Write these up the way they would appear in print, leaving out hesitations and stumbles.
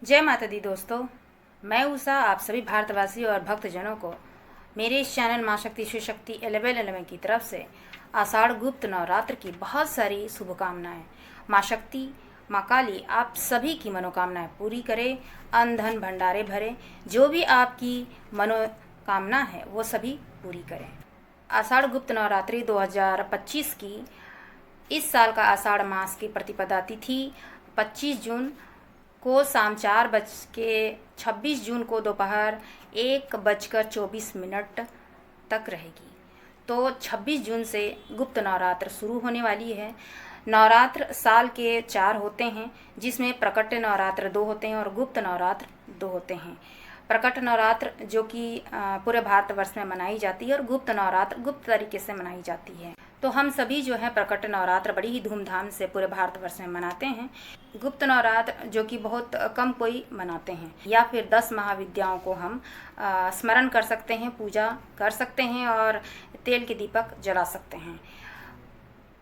जय माता दी दोस्तों, मैं उषा आप सभी भारतवासी और भक्तजनों को मेरे इस चैनल माँ शक्ति शिव शक्ति 1111 की तरफ से आषाढ़ गुप्त नवरात्र की बहुत सारी शुभकामनाएं। माँ शक्ति माँ काली आप सभी की मनोकामनाएं पूरी करे, अन्न धन भंडारे भरे, जो भी आपकी मनोकामना है वो सभी पूरी करें। आषाढ़ गुप्त नवरात्रि 2025 की इस साल का आषाढ़ मास की प्रतिपदा तिथि 25 जून को शाम 4:26 जून को दोपहर 1:24 तक रहेगी। तो 26 जून से गुप्त नवरात्र शुरू होने वाली है। नवरात्र साल के 4 होते हैं, जिसमें प्रकट नवरात्र 2 होते हैं और गुप्त नवरात्र 2 होते हैं। प्रकट नवरात्र जो कि पूरे भारतवर्ष में मनाई जाती है और गुप्त नवरात्र गुप्त तरीके से मनाई जाती है। तो हम सभी जो है प्रकट नवरात्र बड़ी ही धूमधाम से पूरे भारतवर्ष में मनाते हैं। गुप्त नवरात्र जो कि बहुत कम कोई मनाते हैं, या फिर 10 महाविद्याओं को हम स्मरण कर सकते हैं, पूजा कर सकते हैं और तेल के दीपक जला सकते हैं।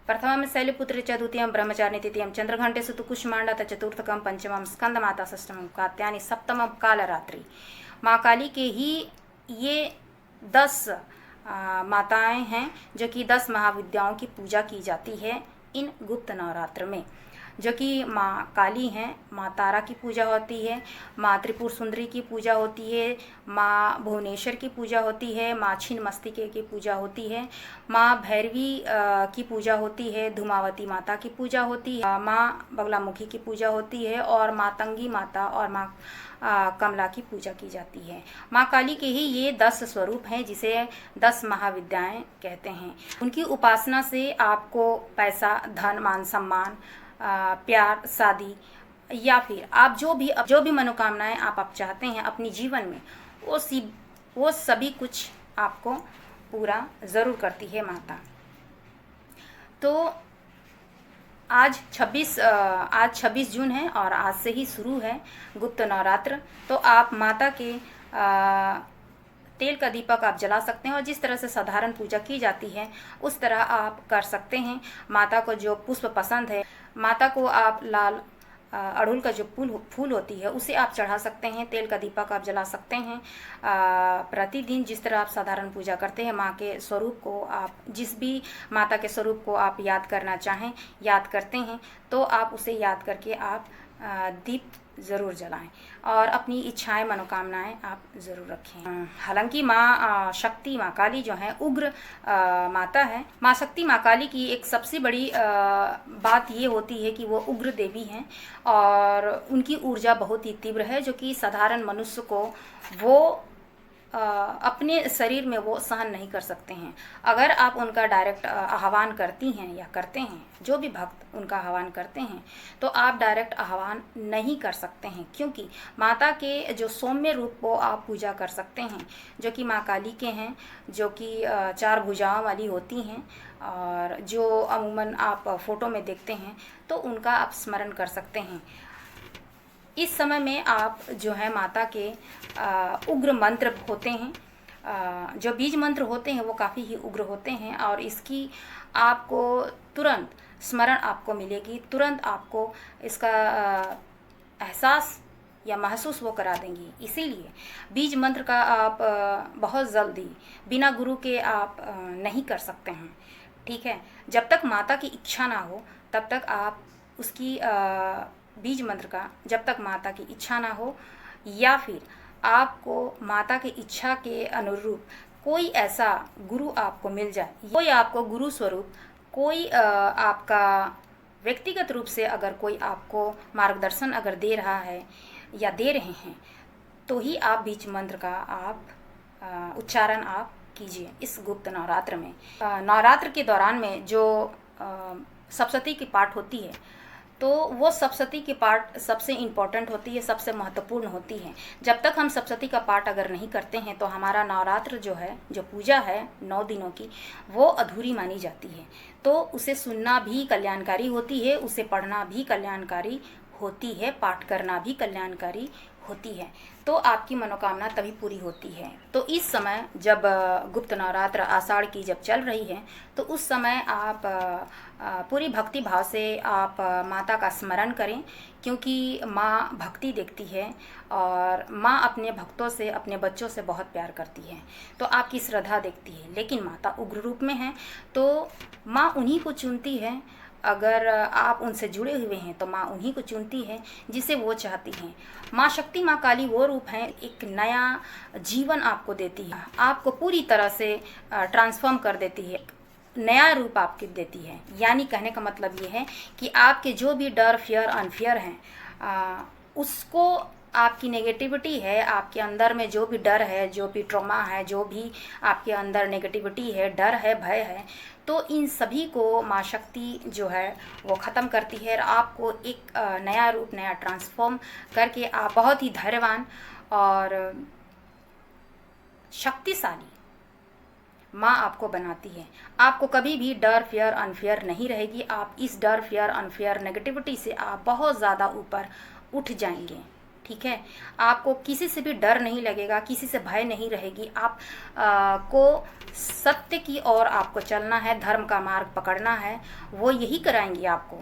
प्रथमं शैलपुत्री च द्वितीयं ब्रह्मचारिणी तृतीयं चंद्रघंटे सुतु कुष्मांडा चतुर्थकं पंचमं स्कंदमाता षष्ठमं कात्यायनी सप्तमं कालरात्रि। माँ काली के ही ये 10 माताएं हैं जो कि 10 महाविद्याओं की पूजा की जाती है इन गुप्त नवरात्र में, जो कि माँ काली हैं। माँ तारा की पूजा होती है, माँ त्रिपुर सुंदरी की पूजा होती है, माँ भुवनेश्वर की पूजा होती है, माँ छिन्नमस्तिके की पूजा होती है, माँ भैरवी की पूजा होती है, धूमावती माता की पूजा होती है, माँ बगलामुखी की पूजा होती है और माँ तंगी माता और माँ कमला की पूजा की जाती है। माँ काली के ही ये 10 स्वरूप हैं जिसे 10 महाविद्याएं कहते हैं। उनकी उपासना से आपको पैसा, धन, मान सम्मान, प्यार, शादी या फिर आप जो भी मनोकामनाएं आप चाहते हैं अपनी जीवन में, वो सभी कुछ आपको पूरा ज़रूर करती है माता। तो आज 26 जून है और आज से ही शुरू है गुप्त नवरात्र। तो आप माता के तेल का दीपक आप जला सकते हैं और जिस तरह से साधारण पूजा की जाती है उस तरह आप कर सकते हैं। माता को जो पुष्प पसंद है, माता को आप लाल अड़हुल का जो फूल होती है उसे आप चढ़ा सकते हैं, तेल का दीपक आप जला सकते हैं। प्रतिदिन जिस तरह आप साधारण पूजा करते हैं, माँ के स्वरूप को आप जिस भी माता के स्वरूप को आप याद करना चाहें, याद करते हैं, तो आप उसे याद करके आप दीप ज़रूर जलाएं और अपनी इच्छाएं, मनोकामनाएं आप ज़रूर रखें। हालांकि माँ शक्ति माँ काली जो है उग्र माता है। माँ शक्ति माँ काली की एक सबसे बड़ी बात ये होती है कि वो उग्र देवी हैं और उनकी ऊर्जा बहुत ही तीव्र है, जो कि साधारण मनुष्य को वो अपने शरीर में वो सहन नहीं कर सकते हैं। अगर आप उनका डायरेक्ट आह्वान करती हैं या करते हैं, जो भी भक्त उनका आह्वान करते हैं, तो आप डायरेक्ट आह्वान नहीं कर सकते हैं, क्योंकि माता के जो सौम्य रूप को आप पूजा कर सकते हैं, जो कि माँ काली के हैं, जो कि 4 भुजाओं वाली होती हैं और जो अमूमन आप फोटो में देखते हैं, तो उनका आप स्मरण कर सकते हैं। इस समय में आप जो है माता के उग्र मंत्र होते हैं, जो बीज मंत्र होते हैं वो काफ़ी ही उग्र होते हैं और इसकी आपको तुरंत स्मरण आपको मिलेगी, तुरंत आपको इसका एहसास या महसूस वो करा देंगी। इसीलिए बीज मंत्र का आप बहुत जल्दी बिना गुरु के आप नहीं कर सकते हैं, ठीक है। जब तक माता की इच्छा ना हो तब तक आप उसकी बीज मंत्र का, जब तक माता की इच्छा ना हो या फिर आपको माता की इच्छा के अनुरूप कोई ऐसा गुरु आपको मिल जाए, कोई आपको गुरु स्वरूप, कोई आपका व्यक्तिगत रूप से अगर कोई आपको मार्गदर्शन अगर दे रहा है या दे रहे हैं, तो ही आप बीज मंत्र का आप उच्चारण आप कीजिए इस गुप्त नवरात्र में। नवरात्र के दौरान में जो सप्तशती की पाठ होती है, तो वो सप्तशती की पाठ सबसे इम्पॉर्टेंट होती है, सबसे महत्वपूर्ण होती है। जब तक हम सप्तशती का पाठ अगर नहीं करते हैं तो हमारा नवरात्र जो है, जो पूजा है 9 दिनों की, वो अधूरी मानी जाती है। तो उसे सुनना भी कल्याणकारी होती है, उसे पढ़ना भी कल्याणकारी होती है, पाठ करना भी कल्याणकारी होती है, तो आपकी मनोकामना तभी पूरी होती है। तो इस समय जब गुप्त नवरात्र आषाढ़ की जब चल रही है, तो उस समय आप पूरी भक्ति भाव से आप माता का स्मरण करें, क्योंकि माँ भक्ति देखती है और माँ अपने भक्तों से, अपने बच्चों से बहुत प्यार करती है, तो आपकी श्रद्धा देखती है। लेकिन माता उग्र रूप में है, तो माँ उन्हीं को चुनती है। अगर आप उनसे जुड़े हुए हैं तो माँ उन्हीं को चुनती है जिसे वो चाहती हैं। माँ शक्ति, माँ काली वो रूप हैं, एक नया जीवन आपको देती है, आपको पूरी तरह से ट्रांसफॉर्म कर देती है, नया रूप आपको देती है। यानी कहने का मतलब ये है कि आपके जो भी डर, फियर, अनफियर हैं, उसको, आपकी नेगेटिविटी है, आपके अंदर में जो भी डर है, जो भी ट्रॉमा है, जो भी आपके अंदर नेगेटिविटी है, डर है, भय है, तो इन सभी को माँ शक्ति जो है वो ख़त्म करती है और आपको एक नया रूप, नया ट्रांसफॉर्म करके आप बहुत ही धैर्यवान और शक्तिशाली माँ आपको बनाती है। आपको कभी भी डर, फियर, अनफियर नहीं रहेगी। आप इस डर, फियर, अनफियर, नेगेटिविटी से आप बहुत ज़्यादा ऊपर उठ जाएंगे। ठीक है, आपको किसी से भी डर नहीं लगेगा, किसी से भय नहीं रहेगी। आप को सत्य की ओर आपको चलना है, धर्म का मार्ग पकड़ना है, वो यही कराएंगी आपको।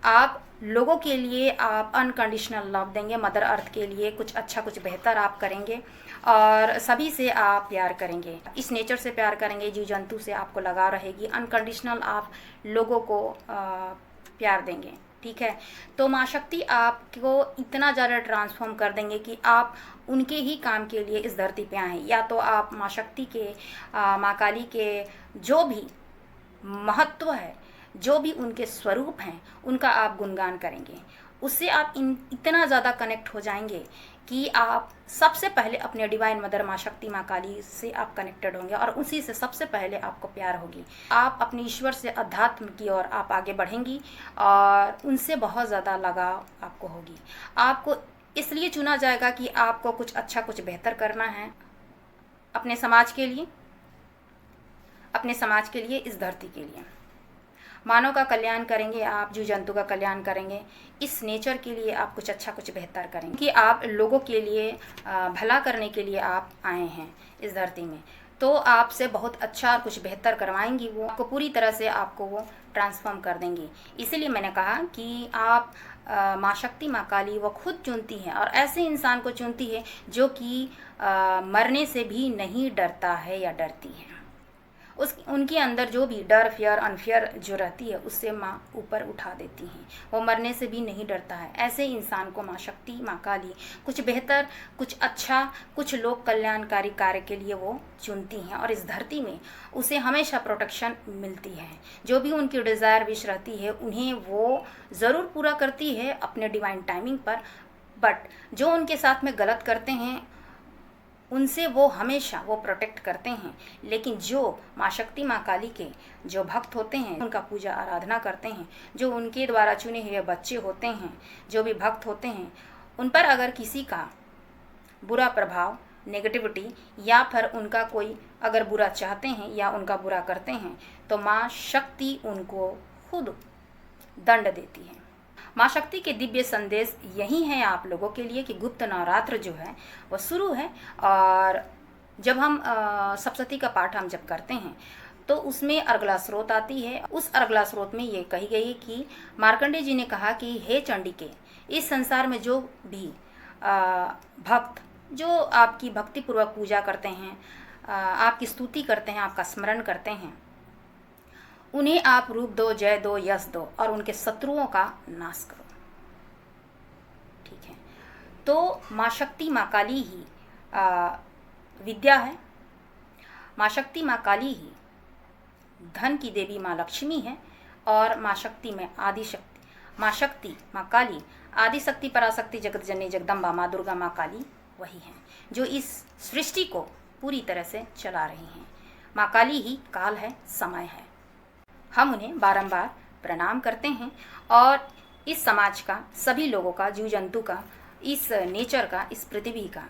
आप लोगों के लिए आप अनकंडीशनल लव देंगे, मदर अर्थ के लिए कुछ अच्छा, कुछ बेहतर आप करेंगे और सभी से आप प्यार करेंगे, इस नेचर से प्यार करेंगे, जीव जंतु से आपको लगाव रहेगी, अनकंडीशनल आप लोगों को प्यार देंगे। ठीक है, तो माँ शक्ति आपको इतना ज़्यादा ट्रांसफॉर्म कर देंगे कि आप उनके ही काम के लिए इस धरती पे आए हैं। या तो आप माँ शक्ति के, माँ काली के जो भी महत्व है, जो भी उनके स्वरूप हैं, उनका आप गुणगान करेंगे। उससे आप इतना ज़्यादा कनेक्ट हो जाएंगे कि आप सबसे पहले अपने डिवाइन मदर माँ शक्ति, माँ काली से आप कनेक्टेड होंगे और उसी से सबसे पहले आपको प्यार होगी। आप अपने ईश्वर से अध्यात्म की ओर आप आगे बढ़ेंगी और उनसे बहुत ज़्यादा लगाव आपको होगी। आपको इसलिए चुना जाएगा कि आपको कुछ अच्छा, कुछ बेहतर करना है अपने समाज के लिए, अपने समाज के लिए, इस धरती के लिए। मानव का कल्याण करेंगे आप, जीव जंतु का कल्याण करेंगे, इस नेचर के लिए आप कुछ अच्छा, कुछ बेहतर करेंगे कि आप लोगों के लिए भला करने के लिए आप आए हैं इस धरती में। तो आपसे बहुत अच्छा और कुछ बेहतर करवाएंगी, वो आपको पूरी तरह से आपको वो ट्रांसफॉर्म कर देंगी। इसीलिए मैंने कहा कि आप माँ शक्ति, माँ काली वो खुद चुनती हैं और ऐसे इंसान को चुनती है जो कि मरने से भी नहीं डरता है या डरती है। उनके अंदर जो भी डर, फियर, अनफियर जो रहती है, उससे माँ ऊपर उठा देती हैं। वो मरने से भी नहीं डरता है। ऐसे इंसान को माँ शक्ति, माँ काली कुछ बेहतर, कुछ अच्छा, कुछ लोक कल्याणकारी कार्य के लिए वो चुनती हैं और इस धरती में उसे हमेशा प्रोटेक्शन मिलती है। जो भी उनकी डिज़ायर, विश रहती है, उन्हें वो ज़रूर पूरा करती है अपने डिवाइन टाइमिंग पर। बट जो उनके साथ में गलत करते हैं, उनसे वो हमेशा वो प्रोटेक्ट करते हैं। लेकिन जो माँ शक्ति, माँ काली के जो भक्त होते हैं, उनका पूजा आराधना करते हैं, जो उनके द्वारा चुने हुए बच्चे होते हैं, जो भी भक्त होते हैं, उन पर अगर किसी का बुरा प्रभाव, नेगेटिविटी या फिर उनका कोई अगर बुरा चाहते हैं या उनका बुरा करते हैं, तो माँ शक्ति उनको खुद दंड देती है। माँ शक्ति के दिव्य संदेश यही है आप लोगों के लिए कि गुप्त नवरात्र जो है वो शुरू है। और जब हम सप्तशती का पाठ हम जब करते हैं तो उसमें अर्गला स्रोत आती है। उस अर्गला स्रोत में ये कही गई कि मार्कंडेय जी ने कहा कि हे चंडिके, इस संसार में जो भी भक्त जो आपकी भक्तिपूर्वक पूजा करते हैं, आपकी स्तुति करते हैं, आपका स्मरण करते हैं, उन्हें आप रूप दो, जय दो, यश दो और उनके शत्रुओं का नाश करो। ठीक है, तो माँ शक्ति, माँ काली ही विद्या है। माँ शक्ति, माँ काली ही धन की देवी माँ लक्ष्मी है और माँ शक्ति में आदि शक्ति, माँ शक्ति, माँ काली आदि शक्ति, पराशक्ति, जगत जननी, जगदम्बा, माँ दुर्गा, माँ काली वही हैं जो इस सृष्टि को पूरी तरह से चला रही हैं। माँ काली ही काल है, समय है। हम उन्हें बारंबार प्रणाम करते हैं और इस समाज का, सभी लोगों का, जीव जंतु का, इस नेचर का, इस पृथ्वी का,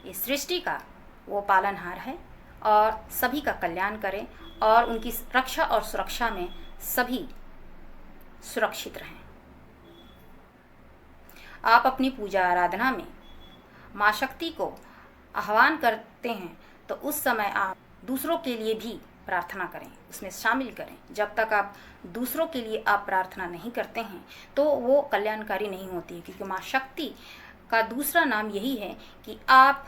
इस सृष्टि का वो पालनहार है और सभी का कल्याण करें और उनकी रक्षा और सुरक्षा में सभी सुरक्षित रहें। आप अपनी पूजा आराधना में माँ शक्ति को आह्वान करते हैं तो उस समय आप दूसरों के लिए भी प्रार्थना करें, उसमें शामिल करें। जब तक आप दूसरों के लिए आप प्रार्थना नहीं करते हैं तो वो कल्याणकारी नहीं होती है, क्योंकि माँ शक्ति का दूसरा नाम यही है कि आप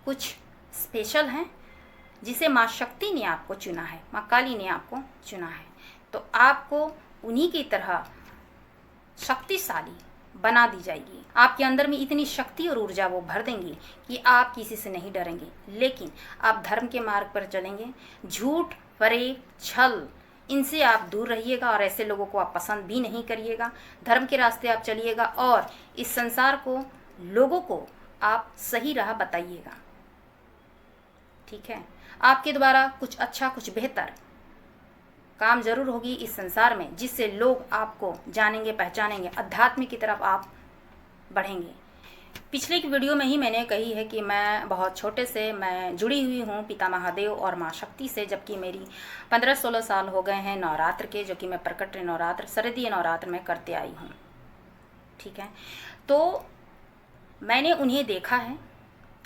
कुछ स्पेशल हैं, जिसे माँ शक्ति ने आपको चुना है, माँ काली ने आपको चुना है। तो आपको उन्हीं की तरह शक्तिशाली बना दी जाएगी। आपके अंदर में इतनी शक्ति और ऊर्जा वो भर देंगी कि आप किसी से नहीं डरेंगे, लेकिन आप धर्म के मार्ग पर चलेंगे। झूठ, फरेब, छल, इनसे आप दूर रहिएगा और ऐसे लोगों को आप पसंद भी नहीं करिएगा। धर्म के रास्ते आप चलिएगा और इस संसार को, लोगों को आप सही राह बताइएगा। ठीक है, आपके द्वारा कुछ अच्छा, कुछ बेहतर काम जरूर होगी इस संसार में, जिससे लोग आपको जानेंगे, पहचानेंगे, अध्यात्म की तरफ आप बढ़ेंगे। पिछले की वीडियो में ही मैंने कही है कि मैं बहुत छोटे से मैं जुड़ी हुई हूँ पिता महादेव और माँ शक्ति से, जबकि मेरी 15-16 साल हो गए हैं नवरात्र के, जो कि मैं प्रकट नवरात्र, शरदीय नवरात्र में करते आई हूँ। ठीक है, तो मैंने उन्हें देखा है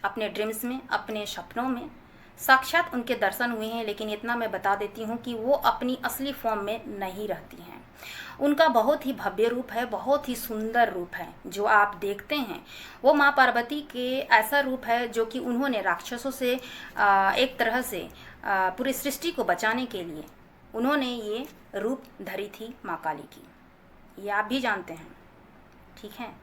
अपने ड्रीम्स में, अपने सपनों में, साक्षात उनके दर्शन हुए हैं। लेकिन इतना मैं बता देती हूँ कि वो अपनी असली फॉर्म में नहीं रहती हैं। उनका बहुत ही भव्य रूप है, बहुत ही सुंदर रूप है जो आप देखते हैं। वो माँ पार्वती के ऐसा रूप है जो कि उन्होंने राक्षसों से एक तरह से पूरी सृष्टि को बचाने के लिए उन्होंने ये रूप धरी थी माँ काली की, ये आप भी जानते हैं। ठीक है,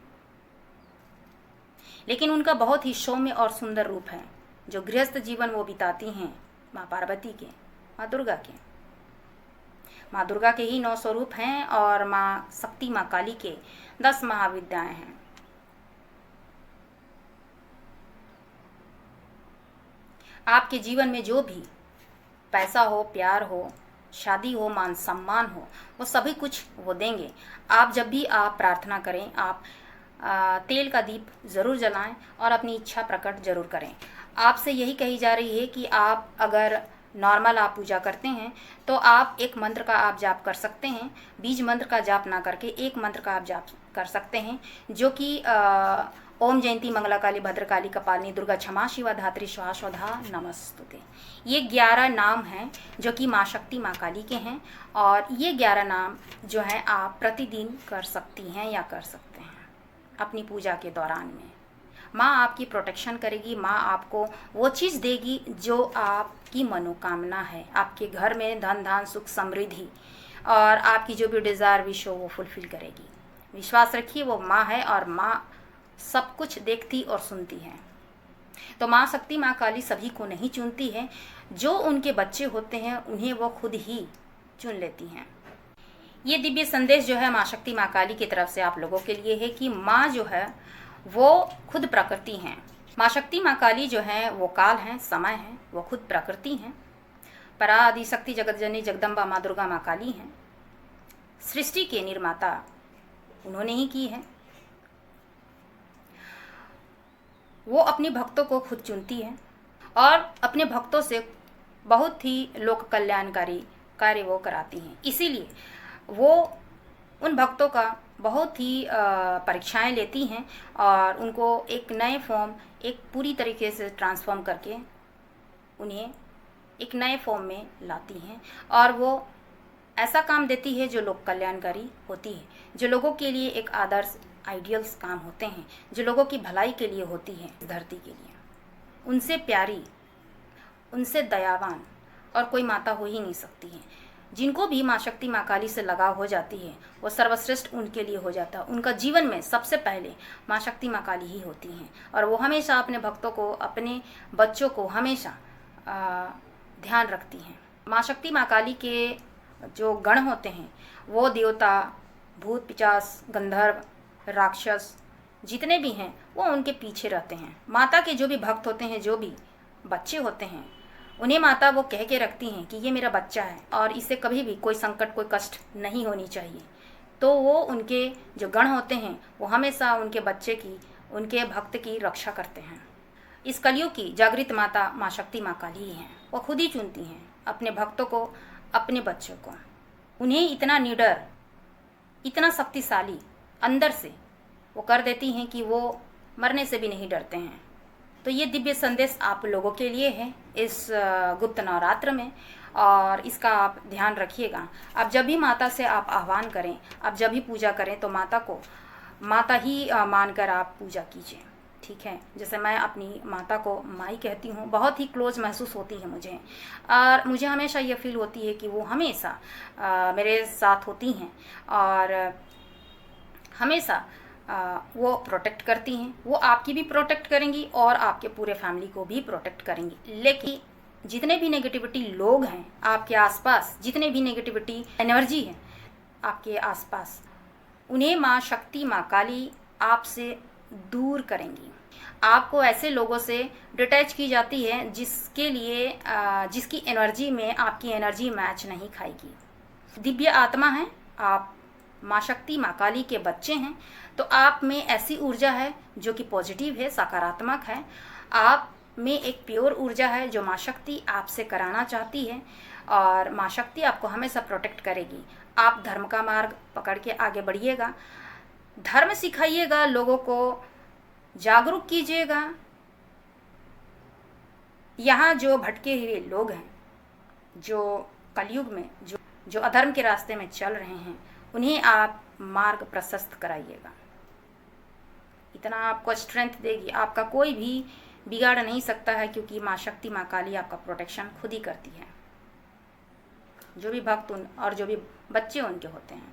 लेकिन उनका बहुत ही सौम्य और सुंदर रूप है जो गृहस्थ जीवन वो बिताती हैं माँ पार्वती के, माँ दुर्गा के। माँ दुर्गा के ही 9 स्वरूप हैं और माँ शक्ति, माँ काली के 10 महाविद्याएं हैं। आपके जीवन में जो भी पैसा हो, प्यार हो, शादी हो, मान सम्मान हो, वो सभी कुछ वो देंगे। आप जब भी आप प्रार्थना करें, आप तेल का दीप ज़रूर जलाएं और अपनी इच्छा प्रकट जरूर करें। आपसे यही कही जा रही है कि आप अगर नॉर्मल आप पूजा करते हैं तो आप एक मंत्र का आप जाप कर सकते हैं, बीज मंत्र का जाप ना करके एक मंत्र का आप जाप कर सकते हैं, जो कि ओम जयंती मंगला काली भद्रकाली कपालिनी दुर्गा क्षमा शिवा धात्री स्वाहा स्वधा नमस्तुते। ये 11 नाम हैं जो कि माँ शक्ति, माँ काली के हैं, और ये 11 नाम जो हैं आप प्रतिदिन कर सकती हैं या कर सकते हैं अपनी पूजा के दौरान में। माँ आपकी प्रोटेक्शन करेगी, माँ आपको वो चीज़ देगी जो आपकी मनोकामना है। आपके घर में धन धान सुख समृद्धि और आपकी जो भी डिज़ायर विश हो वो फुलफिल करेगी। विश्वास रखिए, वो माँ है और माँ सब कुछ देखती और सुनती है। तो माँ शक्ति, माँ काली सभी को नहीं चुनती है, जो उनके बच्चे होते हैं उन्हें वो खुद ही चुन लेती हैं। ये दिव्य संदेश जो है माँ शक्ति, माँ काली की तरफ से आप लोगों के लिए है कि माँ जो है वो खुद प्रकृति हैं। माँ शक्ति, माँ काली जो हैं वो काल हैं, समय हैं, वो खुद प्रकृति हैं। परा आदि शक्ति जगत जननी जगदम्बा माँ दुर्गा, माँ काली हैं। सृष्टि के निर्माता उन्होंने ही की है। वो अपने भक्तों को खुद चुनती है और अपने भक्तों से बहुत ही लोक कल्याणकारी कार्य वो कराती हैं। इसीलिए वो उन भक्तों का बहुत ही परीक्षाएं लेती हैं और उनको एक नए फॉर्म, एक पूरी तरीके से ट्रांसफॉर्म करके उन्हें एक नए फॉर्म में लाती हैं, और वो ऐसा काम देती है जो लोक कल्याणकारी होती है, जो लोगों के लिए एक आदर्श आइडियल्स काम होते हैं, जो लोगों की भलाई के लिए होती है, धरती के लिए। उनसे प्यारी, उनसे दयावान और कोई माता हो ही नहीं सकती है। जिनको भी माँ शक्ति, माँ काली से लगाव हो जाती है वो सर्वश्रेष्ठ उनके लिए हो जाता है। उनका जीवन में सबसे पहले माँ शक्ति, माँ काली ही होती हैं, और वो हमेशा अपने भक्तों को, अपने बच्चों को हमेशा ध्यान रखती हैं। माँ शक्ति, माँ काली के जो गण होते हैं वो देवता, भूत, पिशाच, गंधर्व, राक्षस जितने भी हैं वो उनके पीछे रहते हैं। माता के जो भी भक्त होते हैं, जो भी बच्चे होते हैं, उन्हें माता वो कह के रखती हैं कि ये मेरा बच्चा है और इसे कभी भी कोई संकट, कोई कष्ट नहीं होनी चाहिए। तो वो उनके जो गण होते हैं वो हमेशा उनके बच्चे की, उनके भक्त की रक्षा करते हैं। इस कलयुग की जागृत माता माँ शक्ति, माँ काली ही हैं। वो खुद ही चुनती हैं अपने भक्तों को, अपने बच्चों को। उन्हें इतना निडर, इतना शक्तिशाली अंदर से वो कर देती हैं कि वो मरने से भी नहीं डरते हैं। तो ये दिव्य संदेश आप लोगों के लिए है इस गुप्त नवरात्र में, और इसका आप ध्यान रखिएगा। अब जब भी माता से आप आह्वान करें, अब जब भी पूजा करें, तो माता को माता ही मानकर आप पूजा कीजिए, ठीक है। जैसे मैं अपनी माता को माई कहती हूँ, बहुत ही क्लोज महसूस होती है मुझे, और मुझे हमेशा ये फील होती है कि वो हमेशा मेरे साथ होती हैं, और हमेशा वो प्रोटेक्ट करती हैं। वो आपकी भी प्रोटेक्ट करेंगी और आपके पूरे फैमिली को भी प्रोटेक्ट करेंगी। लेकिन जितने भी नेगेटिविटी लोग हैं आपके आसपास, जितने भी नेगेटिविटी एनर्जी है आपके आसपास, उन्हें माँ शक्ति, माँ काली आपसे दूर करेंगी। आपको ऐसे लोगों से डिटैच की जाती है जिसके लिए जिसकी एनर्जी में आपकी एनर्जी मैच नहीं खाएगी। दिव्य आत्मा है आप, माँ शक्ति, माँ काली के बच्चे हैं, तो आप में ऐसी ऊर्जा है जो कि पॉजिटिव है, सकारात्मक है। आप में एक प्योर ऊर्जा है जो माँ शक्ति आपसे कराना चाहती है, और माँ शक्ति आपको हमेशा प्रोटेक्ट करेगी। आप धर्म का मार्ग पकड़ के आगे बढ़िएगा, धर्म सिखाइएगा, लोगों को जागरूक कीजिएगा। यहाँ जो भटके हुए लोग हैं, जो कलयुग में जो अधर्म के रास्ते में चल रहे हैं, उन्हें आप मार्ग प्रशस्त कराइएगा। इतना आपको स्ट्रेंथ देगी, आपका कोई भी बिगाड़ नहीं सकता है, क्योंकि माँ शक्ति, माँ काली आपका प्रोटेक्शन खुद ही करती है। जो भी भक्त और जो भी बच्चे उनके होते हैं।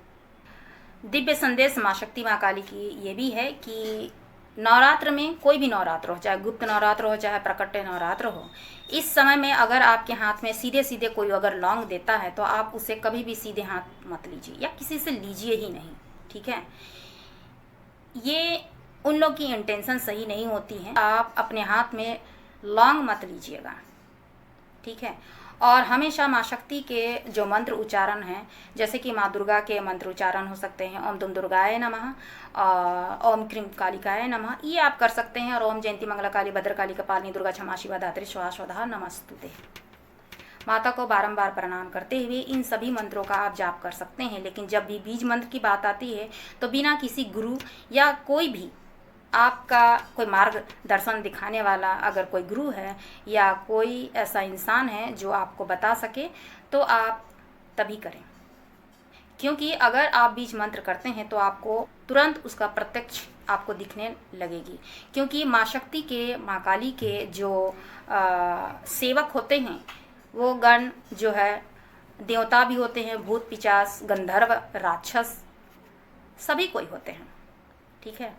दिव्य संदेश माँ शक्ति, माँ काली की ये भी है कि नवरात्र में, कोई भी नवरात्र हो, चाहे गुप्त नवरात्र हो, चाहे प्रकट्य नवरात्र हो, इस समय में अगर आपके हाथ में सीधे सीधे कोई अगर लौंग देता है, तो आप उसे कभी भी सीधे हाथ मत लीजिए, या किसी से लीजिए ही नहीं, ठीक है। ये उन लोग की इंटेंशन सही नहीं होती है। आप अपने हाथ में लौंग मत लीजिएगा, ठीक है। और हमेशा माँ शक्ति के जो मंत्र उच्चारण हैं, जैसे कि माँ दुर्गा के मंत्र उच्चारण हो सकते हैं, ओम दुम दुर्गाय नमः, ओम क्रीम कालिकाय नमः, ये आप कर सकते हैं। और ओम जयंती मंगला काली भद्रकाली कपालिनी दुर्गा क्षमा शिवा धात्री स्वाहा स्वधा नमस्तुते। माता को बारंबार प्रणाम करते हुए इन सभी मंत्रों का आप जाप कर सकते हैं। लेकिन जब भी बीज मंत्र की बात आती है, तो बिना किसी गुरु या कोई भी आपका कोई मार्गदर्शन दिखाने वाला अगर कोई गुरु है या कोई ऐसा इंसान है जो आपको बता सके, तो आप तभी करें। क्योंकि अगर आप बीज मंत्र करते हैं तो आपको तुरंत उसका प्रत्यक्ष आपको दिखने लगेगी। क्योंकि माँ शक्ति के, माँ काली के जो सेवक होते हैं, वो गण जो है देवता भी होते हैं, भूत पिशाच, गंधर्व, राक्षस, सभी कोई होते हैं, ठीक है।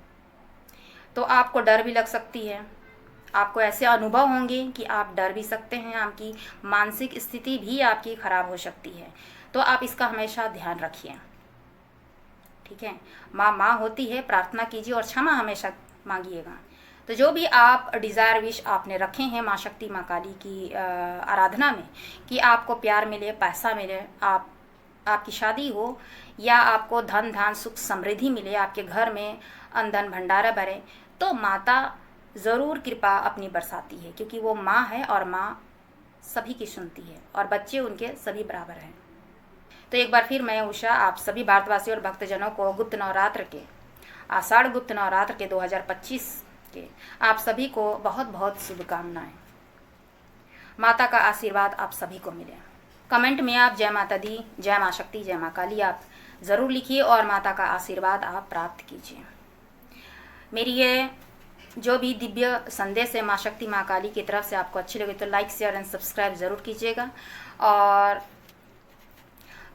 तो आपको डर भी लग सकती है, आपको ऐसे अनुभव होंगे कि आप डर भी सकते हैं, आपकी मानसिक स्थिति भी आपकी खराब हो सकती है। तो आप इसका हमेशा ध्यान रखिए, ठीक है। माँ होती है, प्रार्थना कीजिए और क्षमा हमेशा मांगिएगा। तो जो भी आप डिज़ायर विश आपने रखे हैं माँ शक्ति, माँ काली की आराधना में, कि आपको प्यार मिले, पैसा मिले, आपकी शादी हो, या आपको धन धान सुख समृद्धि मिले, आपके घर में अन्न धन भंडारा भरे, तो माता ज़रूर कृपा अपनी बरसाती है। क्योंकि वो माँ है और माँ सभी की सुनती है, और बच्चे उनके सभी बराबर हैं। तो एक बार फिर मैं उषा आप सभी भारतवासियों और भक्तजनों को गुप्त नवरात्र के, आषाढ़ गुप्त नवरात्र के 2025 के आप सभी को बहुत बहुत शुभकामनाएं। माता का आशीर्वाद आप सभी को मिले। कमेंट में आप जय माता दी, जय माँ शक्ति, जय माँ काली आप ज़रूर लिखिए और माता का आशीर्वाद आप प्राप्त कीजिए। मेरी ये जो भी दिव्य संदेश है माँ शक्ति, माँ काली की तरफ से आपको अच्छी लगे तो लाइक, शेयर एंड सब्सक्राइब ज़रूर कीजिएगा, और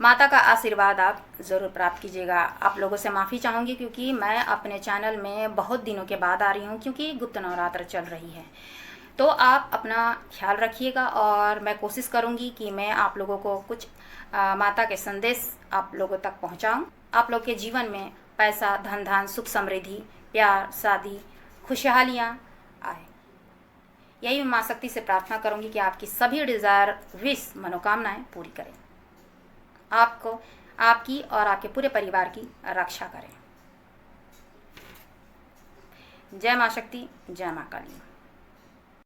माता का आशीर्वाद आप ज़रूर प्राप्त कीजिएगा। आप लोगों से माफ़ी चाहूँगी क्योंकि मैं अपने चैनल में बहुत दिनों के बाद आ रही हूँ, क्योंकि गुप्त नवरात्र चल रही है। तो आप अपना ख्याल रखिएगा, और मैं कोशिश करूँगी कि मैं आप लोगों को कुछ माता के संदेश आप लोगों तक पहुँचाऊँ। आप लोग के जीवन में पैसा, धन धान, सुख समृद्धि, प्यार, शादी, खुशहालियाँ आए, यही मैं माँ शक्ति से प्रार्थना करूँगी कि आपकी सभी डिज़ायर, विश, मनोकामनाएं पूरी करें, आपको, आपकी और आपके पूरे परिवार की रक्षा करें। जय माँ शक्ति, जय माँ काली।